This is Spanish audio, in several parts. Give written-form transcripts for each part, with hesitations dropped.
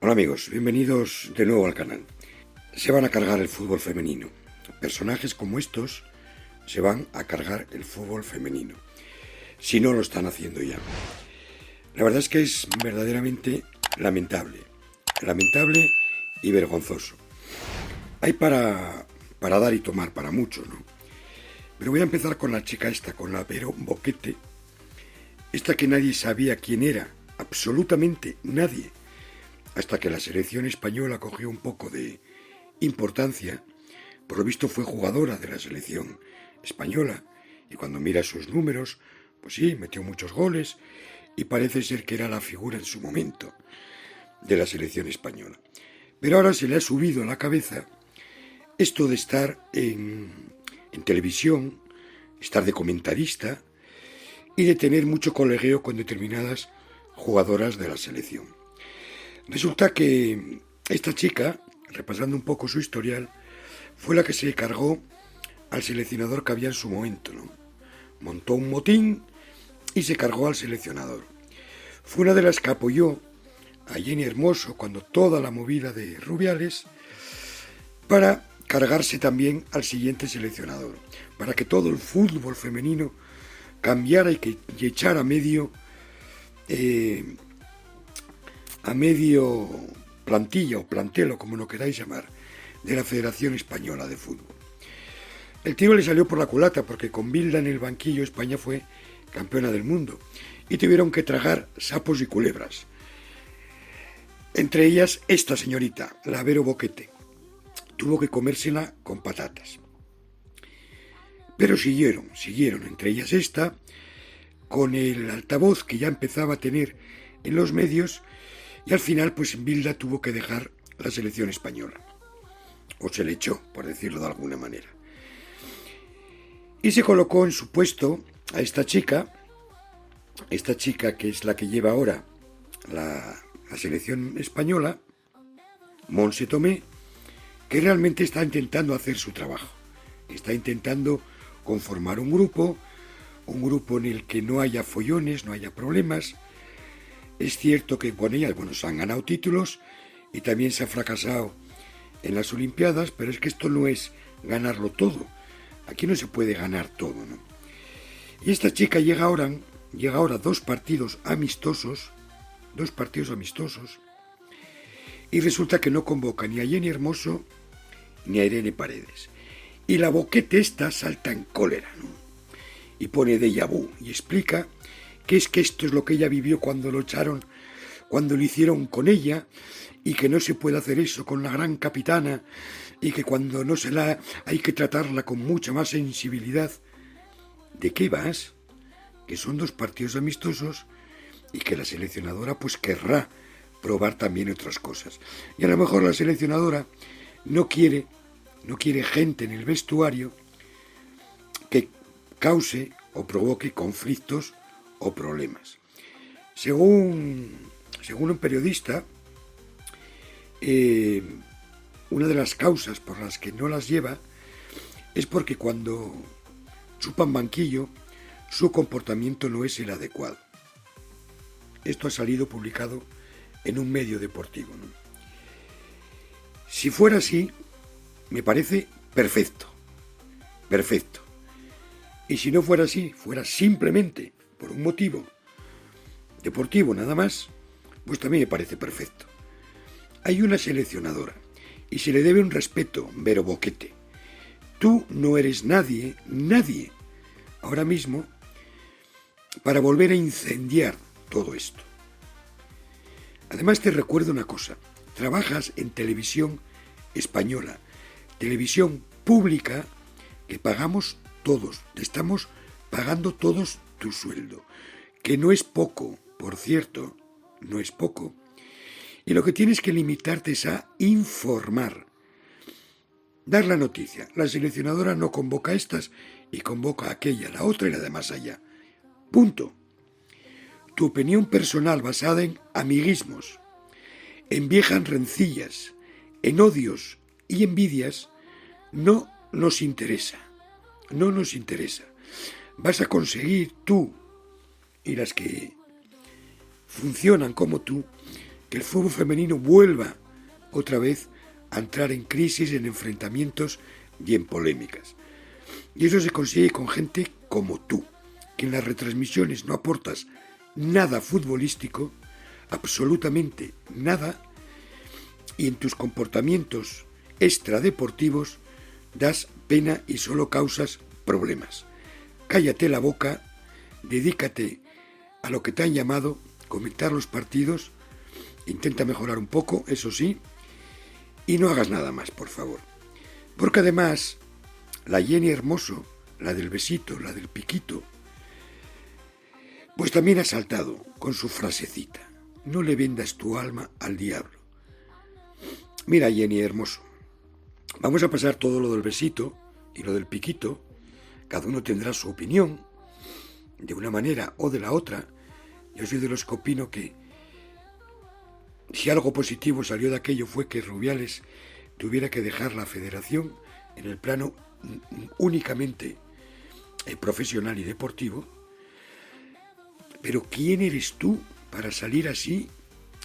Hola amigos, bienvenidos de nuevo al canal. Se van a cargar el fútbol femenino. Personajes como estos se van a cargar el fútbol femenino, si no lo están haciendo ya. La verdad es que es verdaderamente lamentable y vergonzoso. Hay para dar y tomar para mucho, ¿no? Pero voy a empezar con la chica esta, con la Vero Boquete, esta que nadie sabía quién era, absolutamente nadie, hasta que la selección española cogió un poco de importancia. Por lo visto fue jugadora de la selección española, y cuando mira sus números, pues sí, metió muchos goles, y parece ser que era la figura en su momento de la selección española. Pero ahora se le ha subido a la cabeza esto de estar en televisión, estar de comentarista y de tener mucho colegueo con determinadas jugadoras de la selección. Resulta que esta chica, repasando un poco su historial, fue la que se cargó al seleccionador que había en su momento, ¿no? Montó un motín y se cargó al seleccionador. Fue una de las que apoyó a Jenny Hermoso cuando toda la movida de Rubiales, para cargarse también al siguiente seleccionador, para que todo el fútbol femenino cambiara y echara a medio plantilla o plantelo, como lo queráis llamar, de la Federación Española de Fútbol. El tiro le salió por la culata porque con Bilda en el banquillo España fue campeona del mundo y tuvieron que tragar sapos y culebras. Entre ellas esta señorita, la Vero Boquete, tuvo que comérsela con patatas. Pero siguieron, entre ellas esta, con el altavoz que ya empezaba a tener en los medios, y al final pues Bilda tuvo que dejar la selección española, o se le echó, por decirlo de alguna manera, y se colocó en su puesto a esta chica que es la que lleva ahora la selección española, Montse Tomé, que realmente está intentando hacer su trabajo, está intentando conformar un grupo en el que no haya follones, no haya problemas. Es cierto que con ella, se han ganado títulos y también se ha fracasado en las Olimpiadas, pero es que esto no es ganarlo todo. Aquí no se puede ganar todo, ¿no? Y esta chica llega ahora a dos partidos amistosos, y resulta que no convoca ni a Jenny Hermoso ni a Irene Paredes. Y la Boquete esta salta en cólera, ¿no? Y pone déjà vu y explica que es que esto es lo que ella vivió cuando lo echaron, cuando lo hicieron con ella, y que no se puede hacer eso con la gran capitana, y que cuando no se la hay que tratarla con mucha más sensibilidad. ¿De qué vas? Que son dos partidos amistosos y que la seleccionadora pues querrá probar también otras cosas. Y a lo mejor la seleccionadora no quiere gente en el vestuario que cause o provoque conflictos o problemas. Según un periodista, una de las causas por las que no las lleva es porque cuando chupan banquillo su comportamiento no es el adecuado. Esto ha salido publicado en un medio deportivo, ¿no? Si fuera así, me parece perfecto. Y si no fuera así, fuera simplemente por un motivo deportivo nada más, pues también me parece perfecto. Hay una seleccionadora y se le debe un respeto, Vero Boquete. Tú no eres nadie, ahora mismo, para volver a incendiar todo esto. Además te recuerdo una cosa, trabajas en televisión española, televisión pública que pagamos todos, te estamos pagando todos tu sueldo, que no es poco, por cierto, no es poco, y lo que tienes que limitarte es a informar, dar la noticia. La seleccionadora no convoca a estas y convoca a aquella, la otra y la de más allá. Punto. Tu opinión personal basada en amiguismos, en viejas rencillas, en odios y envidias, no nos interesa. Vas a conseguir tú y las que funcionan como tú que el fútbol femenino vuelva otra vez a entrar en crisis, en enfrentamientos y en polémicas. Y eso se consigue con gente como tú, que en las retransmisiones no aportas nada futbolístico, absolutamente nada, y en tus comportamientos extradeportivos das pena y solo causas problemas. Cállate la boca, dedícate a lo que te han llamado, comentar los partidos, intenta mejorar un poco, eso sí, y no hagas nada más, por favor. Porque además, la Jenny Hermoso, la del besito, la del piquito, pues también ha saltado con su frasecita: no le vendas tu alma al diablo. Mira, Jenny Hermoso, vamos a pasar todo lo del besito y lo del piquito, cada uno tendrá su opinión, de una manera o de la otra. Yo soy de los que opino que si algo positivo salió de aquello fue que Rubiales tuviera que dejar la federación en el plano únicamente profesional y deportivo. Pero ¿quién eres tú para salir así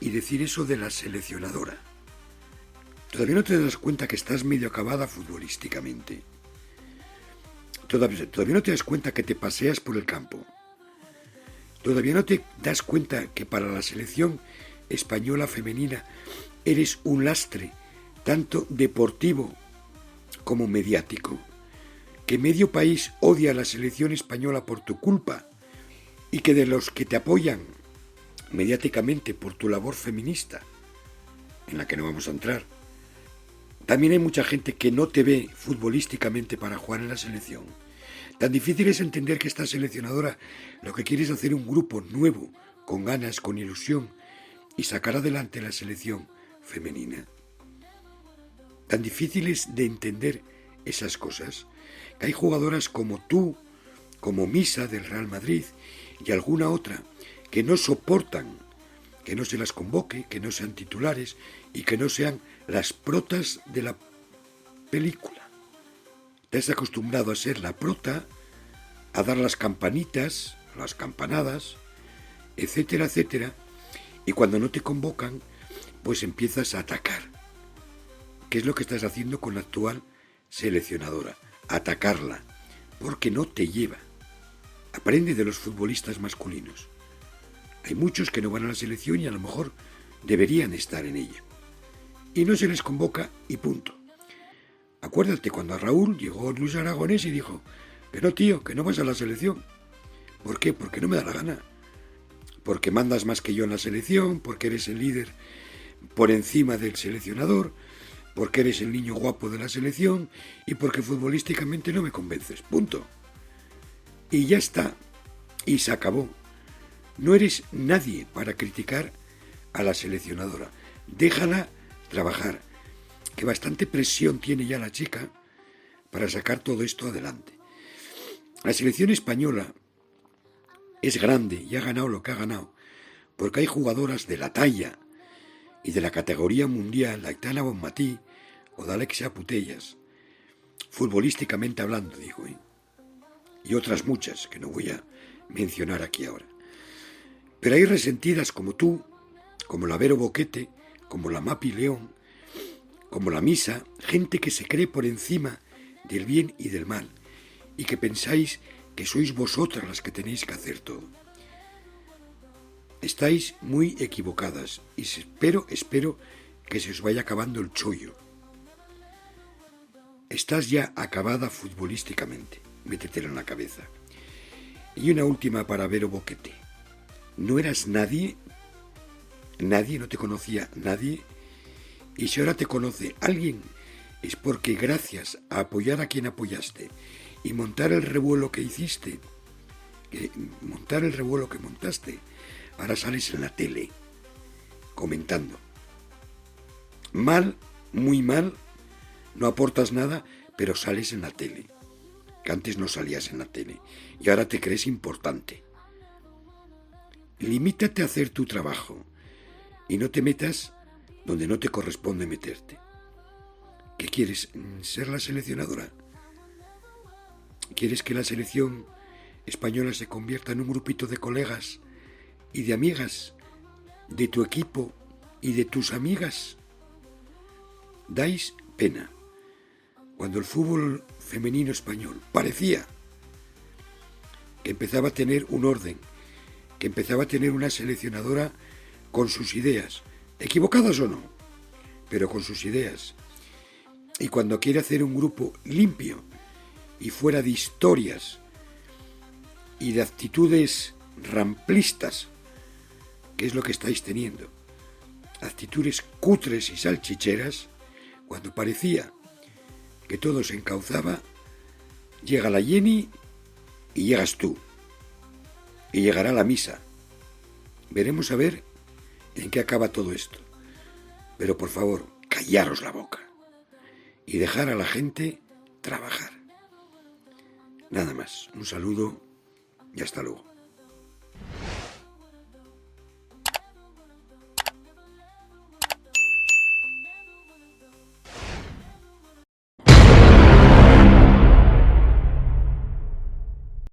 y decir eso de la seleccionadora? ¿Todavía no te das cuenta que estás medio acabada futbolísticamente? ¿Todavía no te das cuenta que te paseas por el campo? ¿Todavía no te das cuenta que para la selección española femenina eres un lastre, tanto deportivo como mediático? Que medio país odia a la selección española por tu culpa, y que de los que te apoyan mediáticamente por tu labor feminista, en la que no vamos a entrar, también hay mucha gente que no te ve futbolísticamente para jugar en la selección. Tan difícil es entender que esta seleccionadora lo que quiere es hacer un grupo nuevo, con ganas, con ilusión, y sacar adelante la selección femenina. Tan difícil es de entender esas cosas, que hay jugadoras como tú, como Misa del Real Madrid y alguna otra, que no soportan que no se las convoque, que no sean titulares y que no sean las protas de la película. Te has acostumbrado a ser la prota, a dar las campanitas, las campanadas, etcétera, etcétera, y cuando no te convocan, pues empiezas a atacar. ¿Qué es lo que estás haciendo con la actual seleccionadora? Atacarla, porque no te lleva. Aprende de los futbolistas masculinos. Hay muchos que no van a la selección y a lo mejor deberían estar en ella. Y no se les convoca y punto. Acuérdate cuando a Raúl llegó Luis Aragonés y dijo: que no, tío, que no vas a la selección. ¿Por qué? Porque no me da la gana. Porque mandas más que yo en la selección, porque eres el líder por encima del seleccionador, porque eres el niño guapo de la selección y porque futbolísticamente no me convences. Punto. Y ya está. Y se acabó. No eres nadie para criticar a la seleccionadora. Déjala trabajar, que bastante presión tiene ya la chica para sacar todo esto adelante. La selección española es grande y ha ganado lo que ha ganado, porque hay jugadoras de la talla y de la categoría mundial, la Aitana Bonmatí o de Alexia Putellas, futbolísticamente hablando, digo, y otras muchas que no voy a mencionar aquí ahora. Pero hay resentidas como tú, como la Vero Boquete, como la Mapi León, como la Misa, gente que se cree por encima del bien y del mal, y que pensáis que sois vosotras las que tenéis que hacer todo. Estáis muy equivocadas, y espero que se os vaya acabando el chollo. Estás ya acabada futbolísticamente, métetelo en la cabeza. Y una última para Vero Boquete. No eras nadie, no te conocía nadie, y si ahora te conoce alguien es porque gracias a apoyar a quien apoyaste y montar el revuelo que hiciste, montar el revuelo que montaste, ahora sales en la tele comentando. Mal, muy mal, no aportas nada, pero sales en la tele, que antes no salías en la tele, y ahora te crees importante. Limítate a hacer tu trabajo y no te metas donde no te corresponde meterte. ¿Qué quieres? ¿Ser la seleccionadora? ¿Quieres que la selección española se convierta en un grupito de colegas y de amigas de tu equipo y de tus amigas dais pena. Cuando el fútbol femenino español parecía que empezaba a tener un orden, que empezaba a tener una seleccionadora con sus ideas, equivocadas o no, pero con sus ideas, y cuando quiere hacer un grupo limpio y fuera de historias y de actitudes ramplistas, que es lo que estáis teniendo, actitudes cutres y salchicheras, cuando parecía que todo se encauzaba, llega la Jenny y llegas tú, y llegará la misa. Veremos a ver en qué acaba todo esto, pero por favor, callaros la boca y dejar a la gente trabajar. Nada más, un saludo y hasta luego.